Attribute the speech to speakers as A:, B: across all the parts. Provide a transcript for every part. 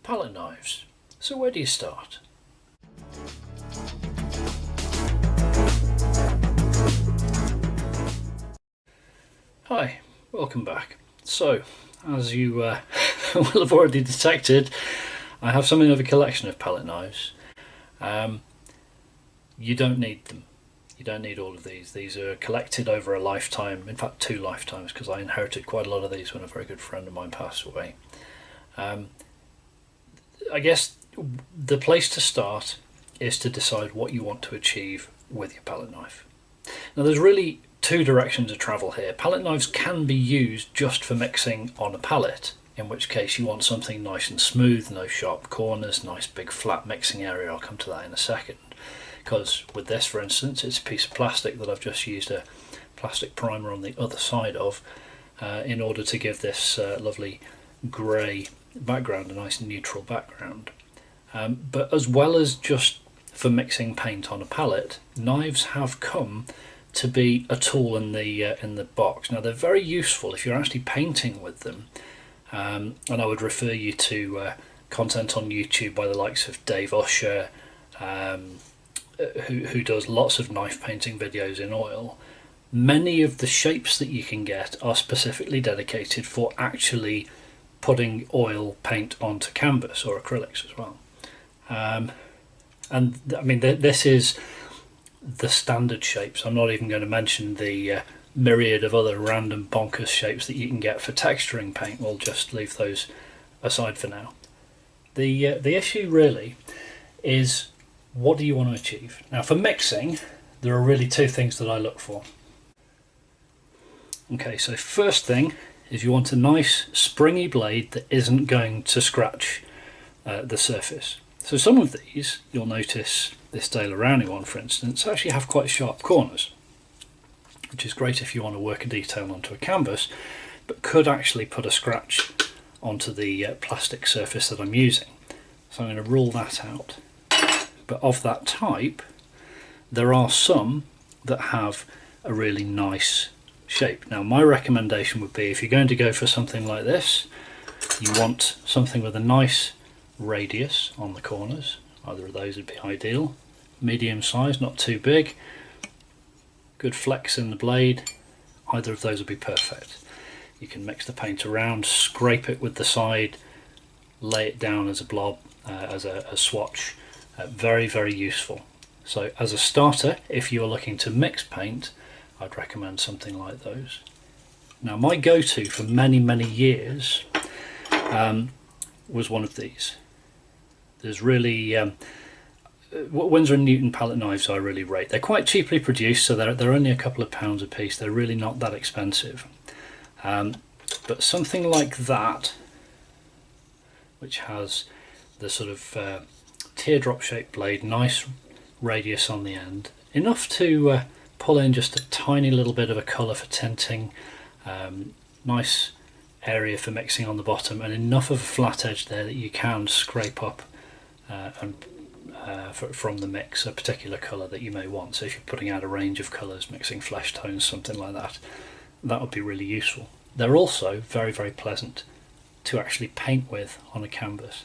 A: palette knives. So where do you start? Hi, welcome back. So, as you will have already detected, I have something of a collection of palette knives. You don't need them. You don't need all of these. These are collected over a lifetime, in fact 2 lifetimes, because I inherited quite a lot of these when a very good friend of mine passed away. I guess the place to start is to decide what you want to achieve with your palette knife. Now there's really 2 directions of travel here. Palette knives can be used just for mixing on a palette, in which case you want something nice and smooth, no sharp corners, nice big flat mixing area. I'll come to that in a second. Because with this, for instance, it's a piece of plastic that I've just used a plastic primer on the other side of in order to give this lovely grey background, a nice neutral background. But as well as just for mixing paint on a palette, knives have come to be a tool in the box. Now they're very useful if you're actually painting with them, and I would refer you to content on YouTube by the likes of Dave Usher, who does lots of knife painting videos in oil. Many of the shapes that you can get are specifically dedicated for actually putting oil paint onto canvas or acrylics as well. And I mean, this is the standard shapes. I'm not even going to mention the myriad of other random bonkers shapes that you can get for texturing paint. We'll just leave those aside for now. The issue really is, what do you want to achieve? Now for mixing, there are really 2 things that I look for. Okay, so first thing is you want a nice springy blade that isn't going to scratch the surface. So some of these, you'll notice this Dale Rowney one for instance, actually have quite sharp corners, which is great if you want to work a detail onto a canvas, but could actually put a scratch onto the plastic surface that I'm using. So I'm going to rule that out. But of that type, there are some that have a really nice shape. Now my recommendation would be, if you're going to go for something like this, you want something with a nice radius on the corners. Either of those would be ideal. Medium size, not too big. Good flex in the blade. Either of those would be perfect. You can mix the paint around, scrape it with the side, lay it down as a blob, as a swatch. Very, very useful. So as a starter, if you are looking to mix paint, I'd recommend something like those. Now my go-to for many, many years was one of these. There's really Winsor & Newton palette knives I really rate. They're quite cheaply produced, so they're only a couple of pounds a piece. They're really not that expensive. But something like that, which has the sort of teardrop shaped blade, nice radius on the end, enough to pull in just a tiny little bit of a colour for tinting, nice area for mixing on the bottom, and enough of a flat edge there that you can scrape up from the mix a particular colour that you may want. So if you're putting out a range of colours, mixing flesh tones, something like that, that would be really useful. They're also very, very pleasant to actually paint with on a canvas.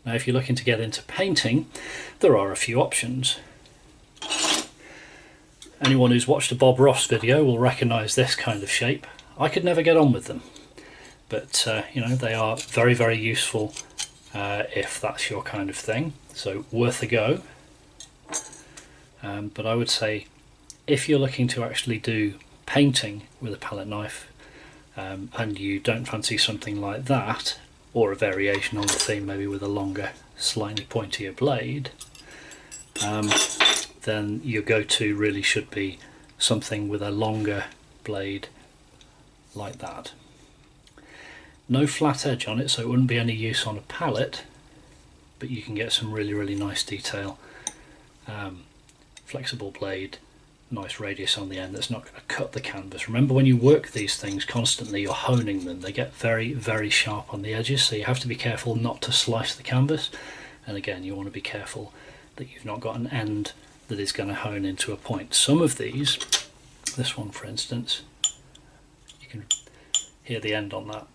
A: Now if you're looking to get into painting, there are a few options. Anyone who's watched a Bob Ross video will recognise this kind of shape. I could never get on with them, but you know, they are very, very useful if that's your kind of thing, so worth a go. But I would say, if you're looking to actually do painting with a palette knife and you don't fancy something like that, or a variation on the theme, maybe with a longer, slightly pointier blade, then your go-to really should be something with a longer blade like that. No flat edge on it, so it wouldn't be any use on a palette, but you can get some really, really nice detail. Flexible blade, nice radius on the end that's not going to cut the canvas. Remember, when you work these things constantly, you're honing them. They get very, very sharp on the edges, so you have to be careful not to slice the canvas. And again, you want to be careful that you've not got an end that is going to hone into a point. Some of these, this one for instance, you can hear the end on that.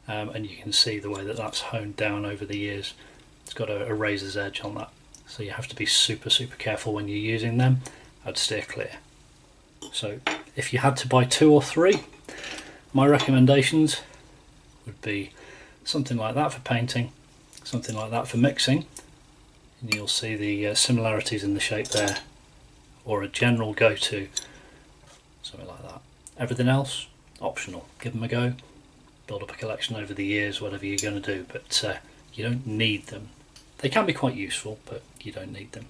A: and you can see the way that that's honed down over the years. It's got a razor's edge on that, so you have to be super careful when you're using them. I'd steer clear. So if you had to buy 2 or 3, my recommendations would be something like that for painting, something like that for mixing, and you'll see the similarities in the shape there, or a general go-to, something like that. Everything else, optional. Give them a go, build up a collection over the years, whatever you're going to do, but you don't need them. They can be quite useful, but you don't need them.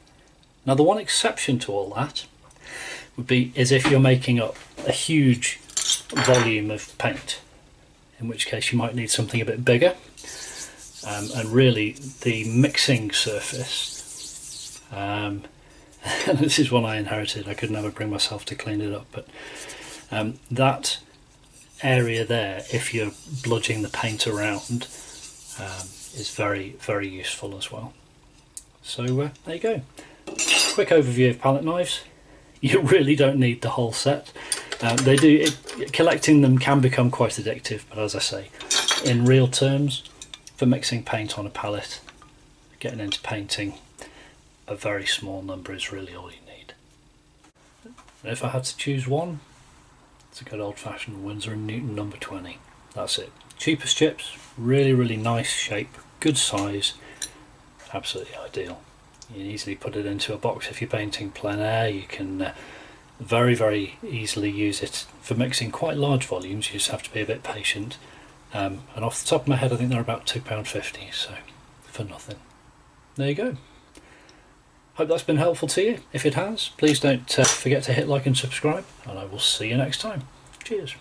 A: Now the one exception to all that would be if you're making up a huge volume of paint, in which case you might need something a bit bigger, and really the mixing surface, and this is one I inherited, I could never bring myself to clean it up, but that area there, if you're bludging the paint around, is very useful as well. So there you go, quick overview of palette knives. You really don't need the whole set. Collecting them can become quite addictive, but as I say, in real terms, for mixing paint on a palette, getting into painting, a very small number is really all you need. And if I had to choose one, it's a good old-fashioned Winsor & Newton number 20. That's it. Cheap as chips, really nice shape, good size, absolutely ideal. You can easily put it into a box if you're painting plein air. You can very easily use it for mixing quite large volumes. You just have to be a bit patient. And off the top of my head, I think they're about £2.50, so for nothing. There you go. Hope that's been helpful to you. If it has, please don't forget to hit like and subscribe, and I will see you next time. Cheers.